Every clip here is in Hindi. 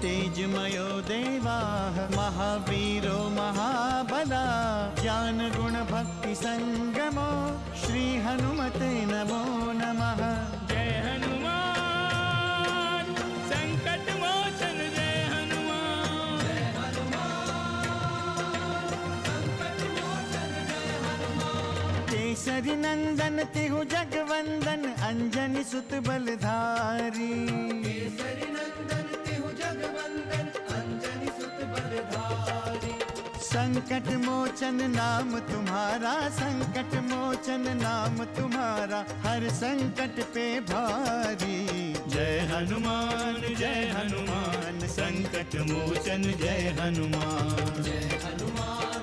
तेजमयो देवाः महावीरो महाबला ज्ञानगुणभक्ति संगमो श्री हनुमते नमो नमः। जय हनुमान संकट मोचन जय हनुमान। जय हनुमान संकट मोचन जय हनुमान। केसरी नंदन तिहु जगवंदन अंजनी सुत बलधारी। केसरी नंदन तिहु जगवंदन अंजनी सुत बलधारी। संकट मोचन नाम तुम्हारा संकट मोचन नाम तुम्हारा हर संकट पे भारी। जय हनुमान संकट मोचन जय हनुमान। जय हनुमान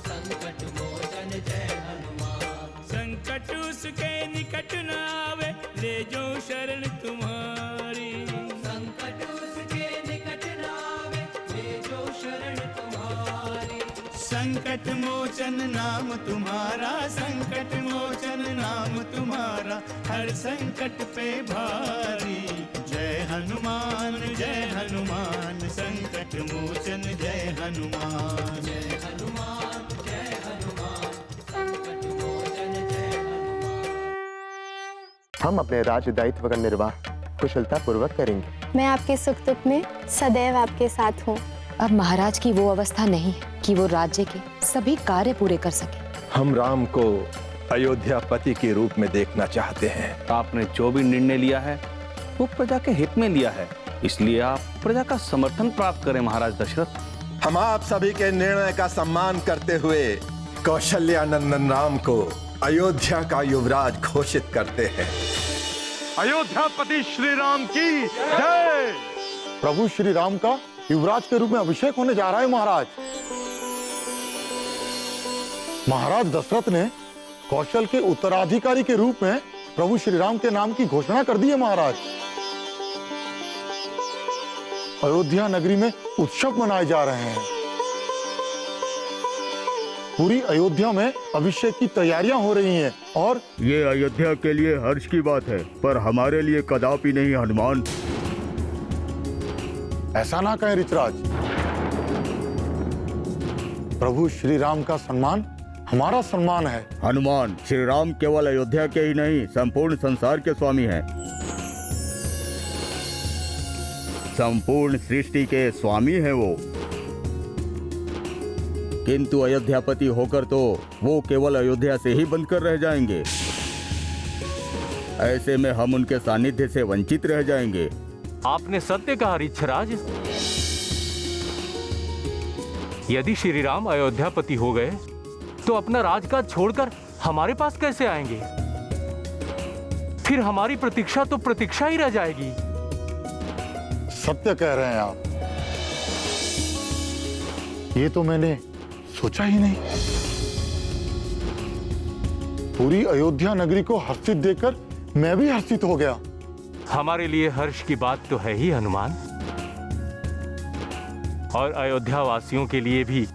संकट मोचन जय हनुमान। संकट उसके निकट न आवे ले जो शरण तुम्हारी। संकट उसके निकट न आवे ले जो शरण तुम्हारी। संकट मोचन नाम तुम्हारा संकट मोचन नाम तुम्हारा हर संकट पे भारी। जय हनुमान संकट मोचन जय हनुमान। जय हनुमान संकट मोचन जय हनुमान। हम अपने राज्य दायित्व का निर्वाह कुशलता पूर्वक करेंगे। मैं आपके सुख दुख में सदैव आपके साथ हूँ। अब महाराज की वो अवस्था नहीं कि वो राज्य के सभी कार्य पूरे कर सके। हम राम को अयोध्यापति के रूप में देखना चाहते हैं। आपने जो भी निर्णय लिया है वो प्रजा के हित में लिया है, इसलिए आप प्रजा का समर्थन प्राप्त करें महाराज दशरथ। हम आप सभी के निर्णय का सम्मान करते हुए कौशल्यानंदन राम को अयोध्या का युवराज घोषित करते हैं। अयोध्यापति श्री राम की जय। प्रभु श्री राम का युवराज के रूप में अभिषेक होने जा रहा है महाराज। महाराज दशरथ ने कौशल के उत्तराधिकारी के रूप में प्रभु श्री राम के नाम की घोषणा कर दी है महाराज। अयोध्या नगरी में उत्सव मनाए जा रहे हैं। पूरी अयोध्या में अभिषेक की तैयारियां हो रही हैं और ये अयोध्या के लिए हर्ष की बात है, पर हमारे लिए कदापि नहीं हनुमान। ऐसा ना कहें ऋचराज। प्रभु श्री राम का सम्मान हमारा सम्मान है। हनुमान, श्री राम केवल अयोध्या के ही नहीं संपूर्ण संसार के स्वामी हैं। संपूर्ण सृष्टि के स्वामी हैं वो। किंतु अयोध्यापति होकर तो वो केवल अयोध्या से ही बंद कर रह जाएंगे। ऐसे में हम उनके सानिध्य से वंचित रह जाएंगे। आपने सत्य कहा ऋक्षराज। यदि श्री राम अयोध्यापति हो गए तो अपना राजकाज छोड़कर हमारे पास कैसे आएंगे? फिर हमारी प्रतीक्षा तो प्रतीक्षा ही रह जाएगी। सत्य कह रहे हैं आप। ये तो मैंने सोचा ही नहीं। पूरी अयोध्या नगरी को हर्षित देखकर मैं भी हर्षित हो गया। हमारे लिए हर्ष की बात तो है ही हनुमान, और अयोध्या वासियों के लिए भी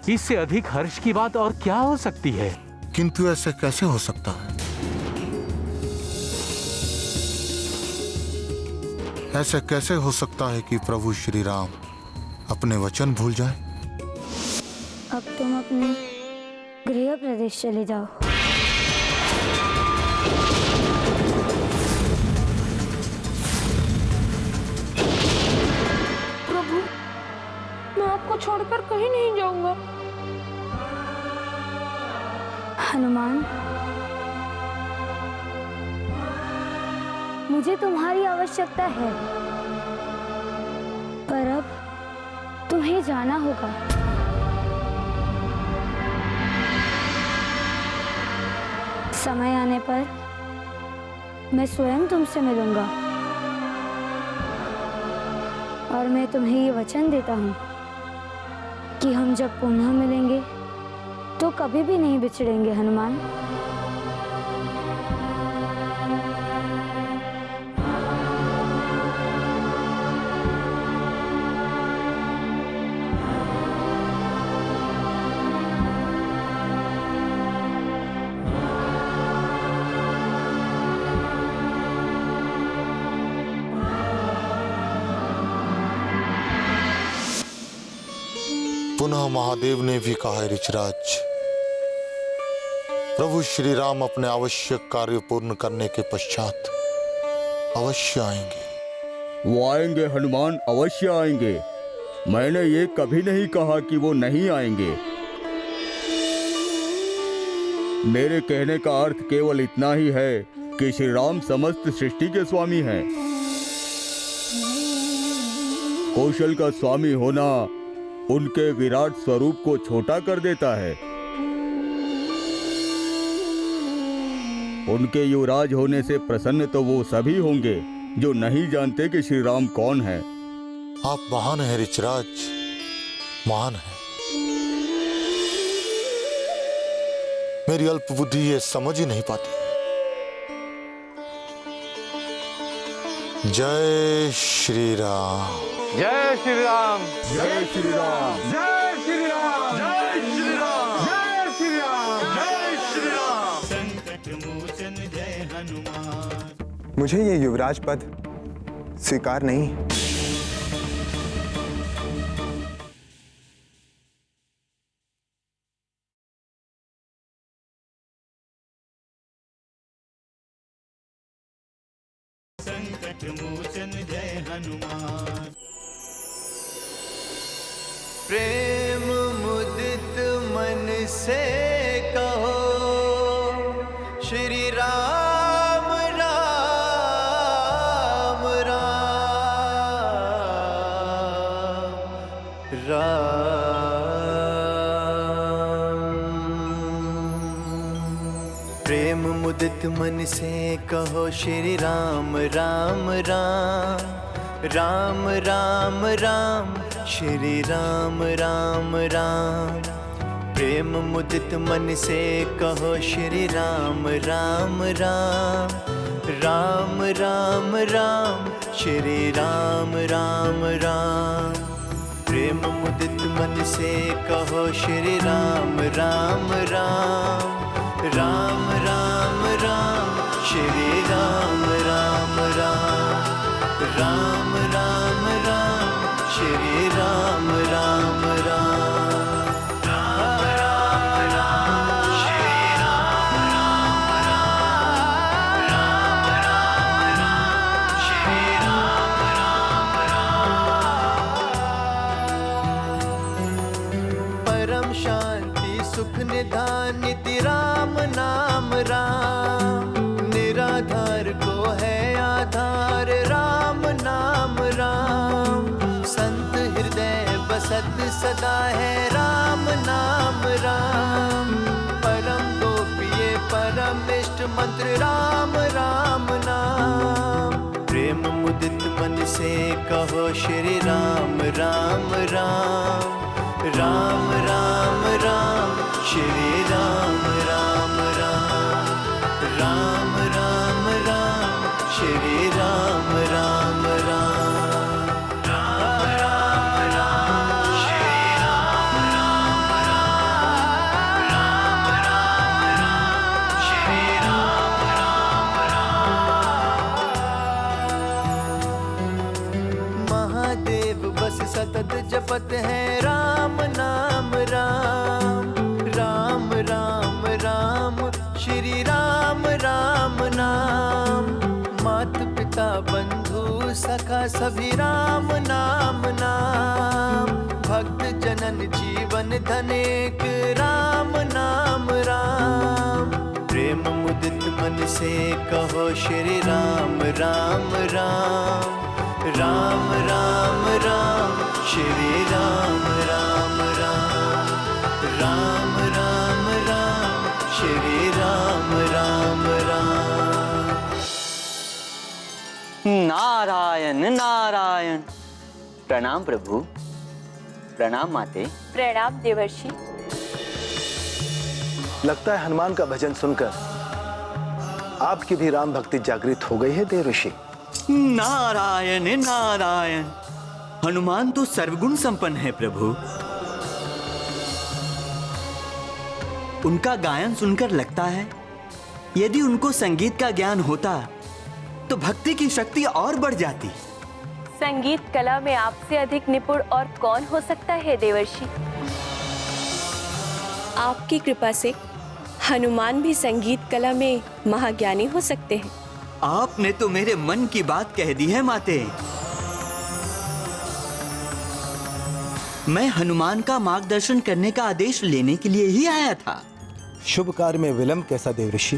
इससे अधिक हर्ष की बात और क्या हो सकती है? किंतु ऐसा कैसे हो सकता है? ऐसा कैसे हो सकता है कि प्रभु श्री राम अपने वचन भूल जाए? अब तुम अपने गृह प्रदेश चले जाओ। प्रभु, मैं आपको छोड़कर कहीं नहीं जाऊंगा। हनुमान, मुझे तुम्हारी आवश्यकता है, पर अब तुम्हें जाना होगा। समय आने पर मैं स्वयं तुमसे मिलूंगा, और मैं तुम्हें ये वचन देता हूँ कि हम जब पुनः मिलेंगे तो कभी भी नहीं बिछड़ेंगे हनुमान। पुनः महादेव ने भी कहा है ऋषराज, प्रभु श्री राम अपने आवश्यक कार्य पूर्ण करने के पश्चात अवश्य आएंगे। वो आएंगे हनुमान, अवश्य आएंगे। मैंने ये कभी नहीं कहा कि वो नहीं आएंगे। मेरे कहने का अर्थ केवल इतना ही है कि श्री राम समस्त सृष्टि के स्वामी हैं। कौशल का स्वामी होना उनके विराट स्वरूप को छोटा कर देता है। उनके युवराज होने से प्रसन्न तो वो सभी होंगे जो नहीं जानते कि श्री राम कौन है। आप महान हैं ऋषराज, महान हैं। मेरी अल्प बुद्धि ये समझ ही नहीं पाती। जय श्री राम। जय श्री राम। जय श्री राम। जय श्री राम। जय श्री राम। जय श्री राम। जय श्री राम। संकट मोचन जय हनुमान। मुझे ये युवराज पद स्वीकार नहीं। संकट मोचन जय हनुमान। प्रेम मुदित मन से कहो श्री राम राम राम राम। प्रेम मुदित मन से कहो श्री राम राम राम राम राम राम श्री राम राम राम। प्रेम मुदित मन से कहो श्री राम राम राम राम राम राम श्री राम राम राम। प्रेम मुदित मन से कहो श्री राम राम राम राम राम राम श्री राम राम राम राम राम राम श्री राम राम राम राम राम राम श्री राम राम राम राम राम श्री राम राम राम। परम शांति सुख निधान नित्य राम नाम राम। निराधार को है आधार राम नाम राम। संत हृदय बसत सदा है राम नाम राम। परम गोप्य परम इष्ट मंत्र राम राम नाम। प्रेम मुदित मन से कहो श्री राम राम राम राम राम राम श्री राम राम राम राम राम राम श्री राम राम राम राम राम राम श्री राम राम राम राम राम श्री राम राम राम। महादेव बस सतत जपत है राम नाम राम राम राम राम श्री राम राम नाम। मात पिता बंधु सखा सभी राम नाम नाम। भक्त जनन जीवन धनेक राम नाम राम। प्रेम मुदित मन से कहो श्री राम राम राम राम राम राम श्री राम राम राम राम राम राम श्री राम राम राम। नारायण नारायण। प्रणाम प्रभु। प्रणाम माते। प्रणाम देवर्षि। लगता है हनुमान का भजन सुनकर आपकी भी राम भक्ति जागृत हो गई है देवर्षि। नारायण नारायण। हनुमान तो सर्वगुण संपन्न है प्रभु। उनका गायन सुनकर लगता है यदि उनको संगीत का ज्ञान होता तो भक्ति की शक्ति और बढ़ जाती। संगीत कला में आपसे अधिक निपुण और कौन हो सकता है देवर्षि। आपकी कृपा से हनुमान भी संगीत कला में महाज्ञानी हो सकते हैं। आपने तो मेरे मन की बात कह दी है माते। मैं हनुमान का मार्गदर्शन करने का आदेश लेने के लिए ही आया था। शुभ कार्य में विलंब कैसा देवऋषि?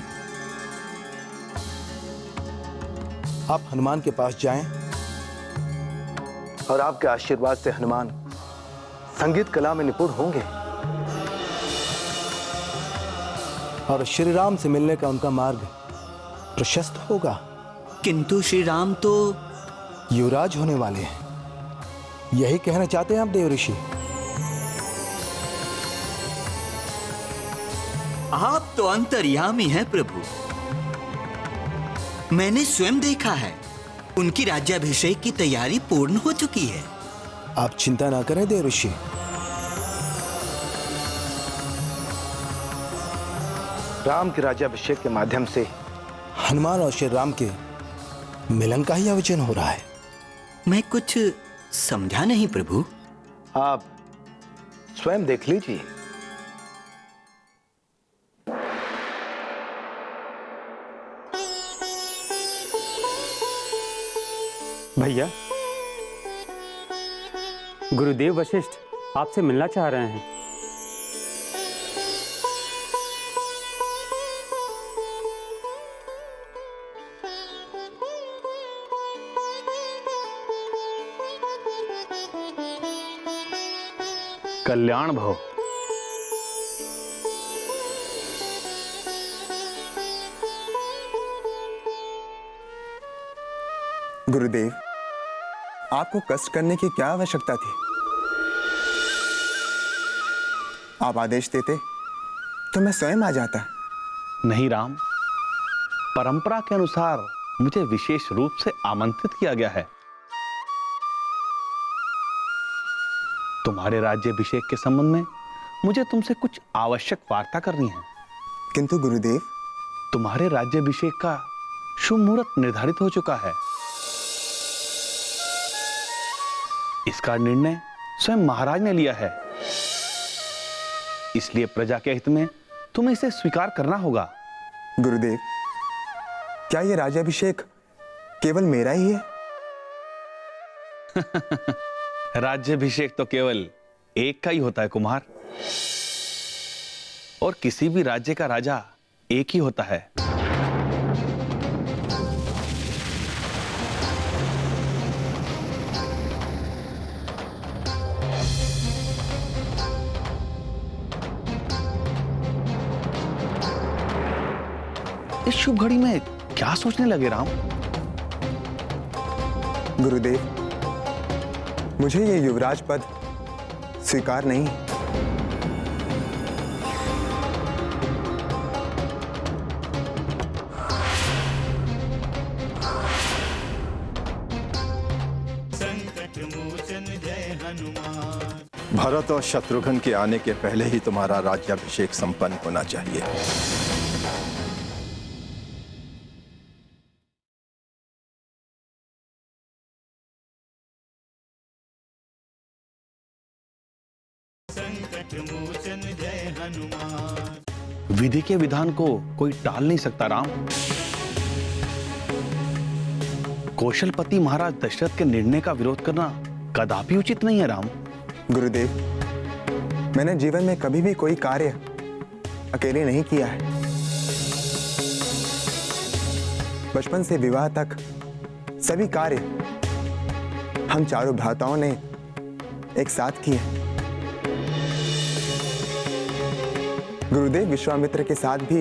आप हनुमान के पास जाएं और आपके आशीर्वाद से हनुमान संगीत कला में निपुण होंगे और श्री राम से मिलने का उनका मार्ग प्रशस्त होगा। किंतु श्री राम तो युवराज होने वाले हैं, यही कहना चाहते हैं आप देवऋषि? आप तो अंतर्यामी हैं प्रभु। मैंने स्वयं देखा है, उनकी राज्याभिषेक की तैयारी पूर्ण हो चुकी है। आप चिंता ना करें देवऋषि, राम के राज्याभिषेक के माध्यम से हनुमान और श्री राम के मिलन का ही आयोजन हो रहा है। मैं कुछ समझा नहीं प्रभु। आप स्वयं देख लीजिए। भैया, गुरुदेव वशिष्ठ आपसे मिलना चाह रहे हैं। कल्याण भव। गुरुदेव, आपको कष्ट करने की क्या आवश्यकता थी? आप आदेश देते तो मैं स्वयं आ जाता। नहीं राम, परंपरा के अनुसार मुझे विशेष रूप से आमंत्रित किया गया है। तुम्हारे राज्याभिषेक के संबंध में मुझे तुमसे कुछ आवश्यक वार्ता करनी है। किंतु गुरुदेव, तुम्हारे राज्याभिषेक का शुभ मुहूर्त निर्धारित हो चुका है। इसका निर्णय स्वयं महाराज ने लिया है, इसलिए प्रजा के हित में तुम्हें इसे स्वीकार करना होगा। गुरुदेव, क्या यह राज्याभिषेक केवल मेरा ही है? राज्याभिषेक तो केवल एक का ही होता है कुमार, और किसी भी राज्य का राजा एक ही होता है। इस शुभ घड़ी में क्या सोचने लगे राम? गुरुदेव, मुझे ये युवराज पद स्वीकार नहीं। संकट मोचन जय हनुमान। भरत और शत्रुघ्न के आने के पहले ही तुम्हारा राज्याभिषेक संपन्न होना चाहिए। संकट मोचन जय हनुमान। विधि के विधान को कोई टाल नहीं सकता राम। कौशलपति महाराज दशरथ के निर्णय का विरोध करना कदापि उचित नहीं है राम। गुरुदेव, मैंने जीवन में कभी भी कोई कार्य अकेले नहीं किया है। बचपन से विवाह तक सभी कार्य हम चारों भ्राताओं ने एक साथ किए। गुरुदेव, विश्वामित्र के साथ भी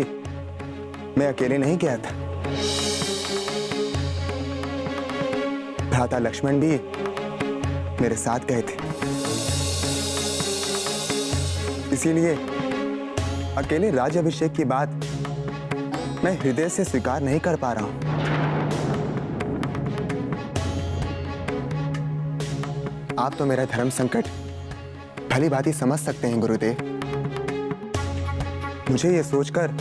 मैं अकेले नहीं गया था। भ्राता लक्ष्मण भी मेरे साथ गए थे। इसीलिए अकेले राज्याभिषेक की बात मैं हृदय से स्वीकार नहीं कर पा रहा हूं। आप तो मेरा धर्म संकट भली भांति समझ सकते हैं गुरुदेव। मुझे यह सोचकर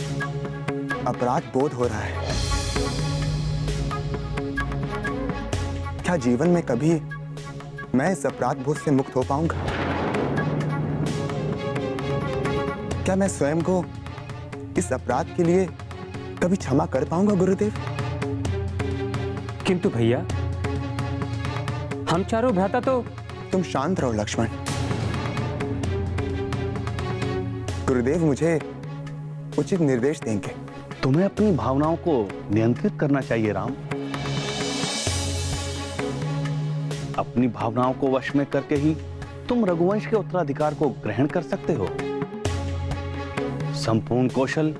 अपराध बोध हो रहा है। क्या जीवन में कभी मैं इस अपराध बोध से मुक्त हो पाऊंगा? क्या मैं स्वयं को इस अपराध के लिए कभी क्षमा कर पाऊंगा गुरुदेव? किंतु भैया, हम चारों भ्राता तो... तुम शांत रहो लक्ष्मण। गुरुदेव मुझे उचित निर्देश देंगे। तुम्हें अपनी भावनाओं को नियंत्रित करना चाहिए राम। अपनी भावनाओं को वश में करके ही तुम रघुवंश के उत्तराधिकार को ग्रहण कर सकते हो। संपूर्ण कौशल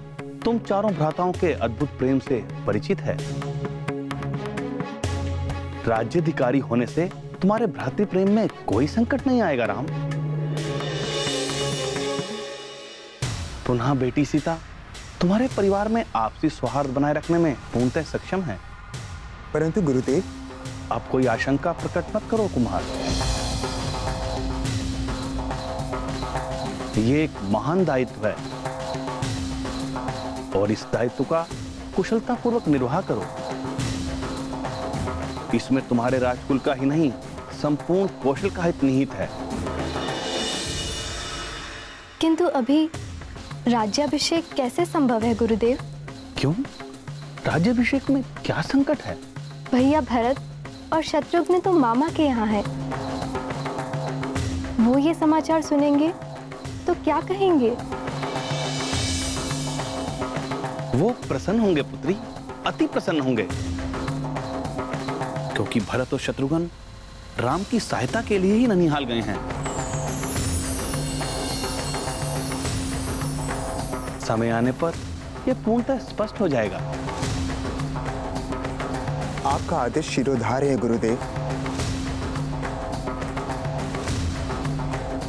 तुम चारों भ्राताओं के अद्भुत प्रेम से परिचित है। राज्याधिकारी होने से तुम्हारे भ्रातृ प्रेम में कोई संकट नहीं आएगा राम। पुनः बेटी सीता तुम्हारे परिवार में आपसी सौहार्द बनाए रखने में पूर्णतः सक्षम है। परंतु गुरुदेव, आप कोई आशंका प्रकट मत करो कुमार। ये एक महान दायित्व है और इस दायित्व का कुशलतापूर्वक निर्वाह करो। इसमें तुम्हारे राजकुल का ही नहीं, संपूर्ण कौशल का हित निहित है। किंतु अभी राज्याभिषेक कैसे संभव है गुरुदेव? क्यों? राज्याभिषेक में क्या संकट है? भैया भरत और शत्रुघ्न तो मामा के यहाँ है। वो ये समाचार सुनेंगे तो क्या कहेंगे? वो प्रसन्न होंगे पुत्री, अति प्रसन्न होंगे, क्योंकि भरत और शत्रुघ्न राम की सहायता के लिए ही ननिहाल गए हैं। समय आने पर यह पूर्णतः स्पष्ट हो जाएगा। आपका आदेश शिरोधार्य है गुरुदेव।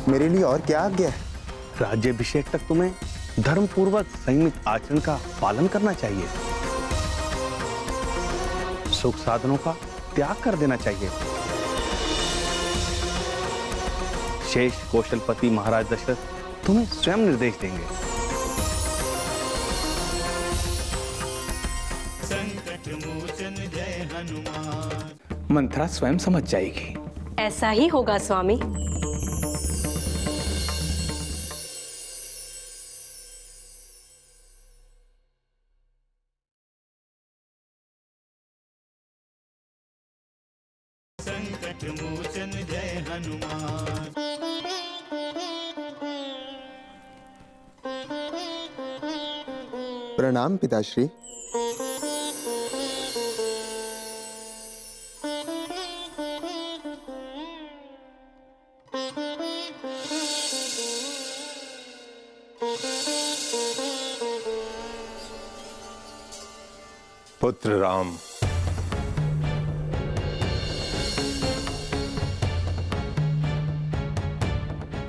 मेरे लिए और क्या आज्ञा है? राज्याभिषेक तक तुम्हें धर्मपूर्वक संयमित आचरण का पालन करना चाहिए। सुख साधनों का त्याग कर देना चाहिए। शेष कौशलपति महाराज दशरथ तुम्हें स्वयं निर्देश देंगे। संकट मोचन जय हनुमान। मंत्रा स्वयं समझ जाएगी। ऐसा ही होगा स्वामी। संकट मोचन जय हनुमान। प्रणाम पिताश्री। पुत्र राम,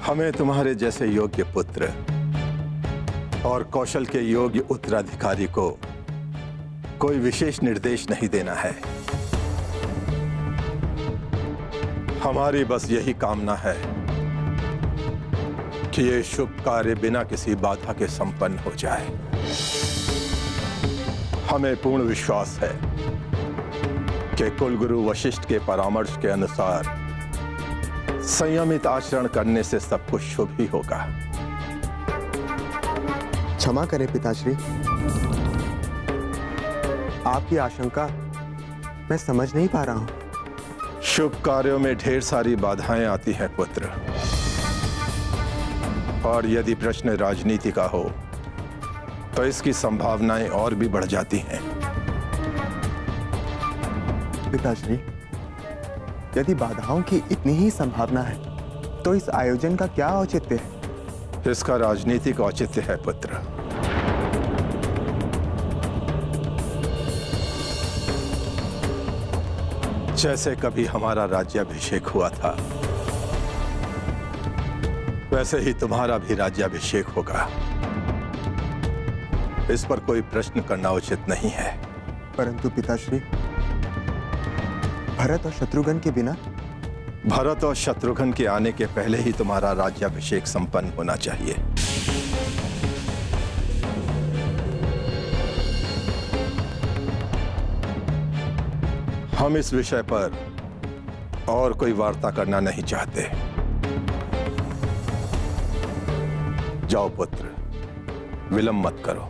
हमें तुम्हारे जैसे योग्य पुत्र और कौशल के योग्य उत्तराधिकारी को कोई विशेष निर्देश नहीं देना है। हमारी बस यही कामना है कि ये शुभ कार्य बिना किसी बाधा के संपन्न हो जाए। हमें पूर्ण विश्वास है कि कुलगुरु वशिष्ठ के परामर्श के अनुसार संयमित आचरण करने से सब कुछ शुभ ही होगा। क्षमा करें पिताश्री, आपकी आशंका मैं समझ नहीं पा रहा हूं। शुभ कार्यों में ढेर सारी बाधाएं आती हैं पुत्र, और यदि प्रश्न राजनीति का हो तो इसकी संभावनाएं और भी बढ़ जाती हैं। पिताश्री, यदि बाधाओं की इतनी ही संभावना है तो इस आयोजन का क्या औचित्य है? इसका राजनीतिक औचित्य है पुत्र। जैसे कभी हमारा राज्याभिषेक हुआ था, वैसे ही तुम्हारा भी राज्याभिषेक होगा। इस पर कोई प्रश्न करना उचित नहीं है। परंतु पिताश्री, भरत और शत्रुघ्न के बिना? भरत और शत्रुघ्न के आने के पहले ही तुम्हारा राज्याभिषेक संपन्न होना चाहिए। हम इस विषय पर और कोई वार्ता करना नहीं चाहते। जाओ पुत्र, विलंब मत करो।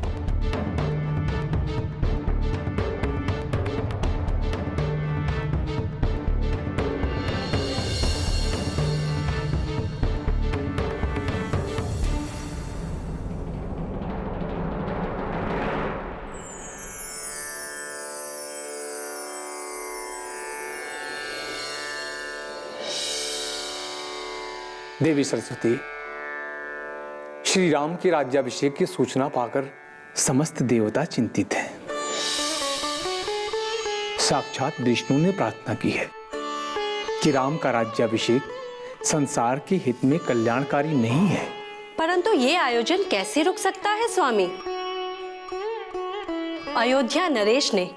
देवी सरस्वती, श्री राम के राज्याभिषेक की सूचना पाकर समस्त देवता चिंतित हैं। साक्षात विष्णु ने प्रार्थना की है कि राम का राज्याभिषेक संसार के हित में कल्याणकारी नहीं है। परंतु ये आयोजन कैसे रुक सकता है स्वामी? अयोध्या नरेश ने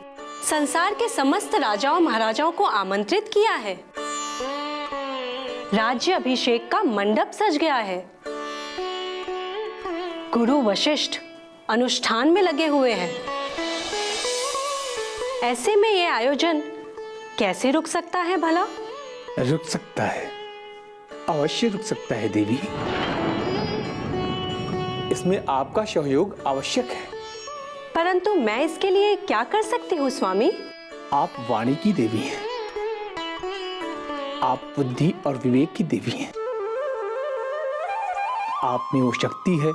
संसार के समस्त राजाओं महाराजाओं को आमंत्रित किया है। राज्य अभिषेक का मंडप सज गया है। गुरु वशिष्ठ अनुष्ठान में लगे हुए हैं। ऐसे में यह आयोजन कैसे रुक सकता है भला? रुक सकता है, अवश्य रुक सकता है देवी। इसमें आपका सहयोग आवश्यक है। परंतु मैं इसके लिए क्या कर सकती हूँ स्वामी? आप वाणी की देवी हैं। आप बुद्धि और विवेक की देवी हैं। आप में वो शक्ति है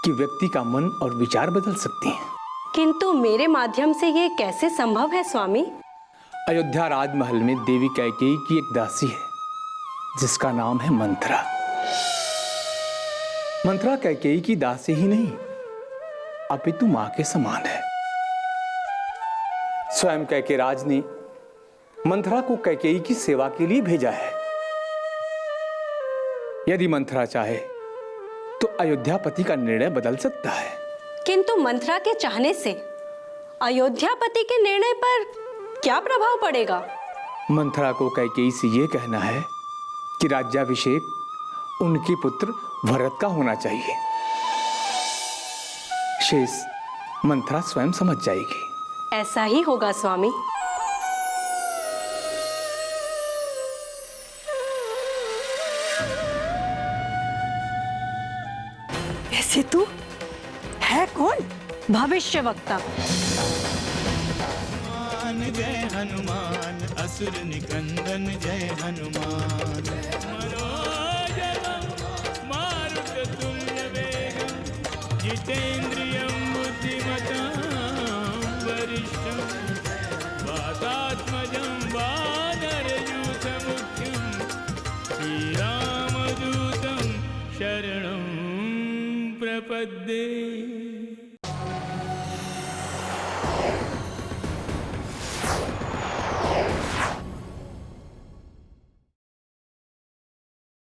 कि व्यक्ति का मन और विचार बदल सकती हैं। किंतु मेरे माध्यम से ये कैसे संभव है स्वामी? अयोध्या राजमहल में देवी कैकेयी की एक दासी है जिसका नाम है मंथरा। मंथरा कैकेयी की दासी ही नहीं अपितु मां के समान है। स्वयं कैकेयराज ने मंथरा को कैकेयी की सेवा के लिए भेजा है। यदि मंथरा चाहे तो अयोध्यापति का निर्णय बदल सकता है। किंतु मंथरा के चाहने से अयोध्यापति के निर्णय पर क्या प्रभाव पड़ेगा? मंथरा को कैकेयी से यह कहना है कि राज्याभिषेक उनके पुत्र भरत का होना चाहिए। शेष मंथरा स्वयं समझ जाएगी। ऐसा ही होगा स्वामी। ऐसे तू है कौन? भविष्य वक्ता। जय हनुमान, असुर निकंदन जय हनुमान। मारुततुल्य वेगं जितेन्द्रियं बुद्धिमतां वरिष्ठं वातात्मजं वानरयूथमुख्यं श्रीरामदूतं शरणं प्रपद्ये।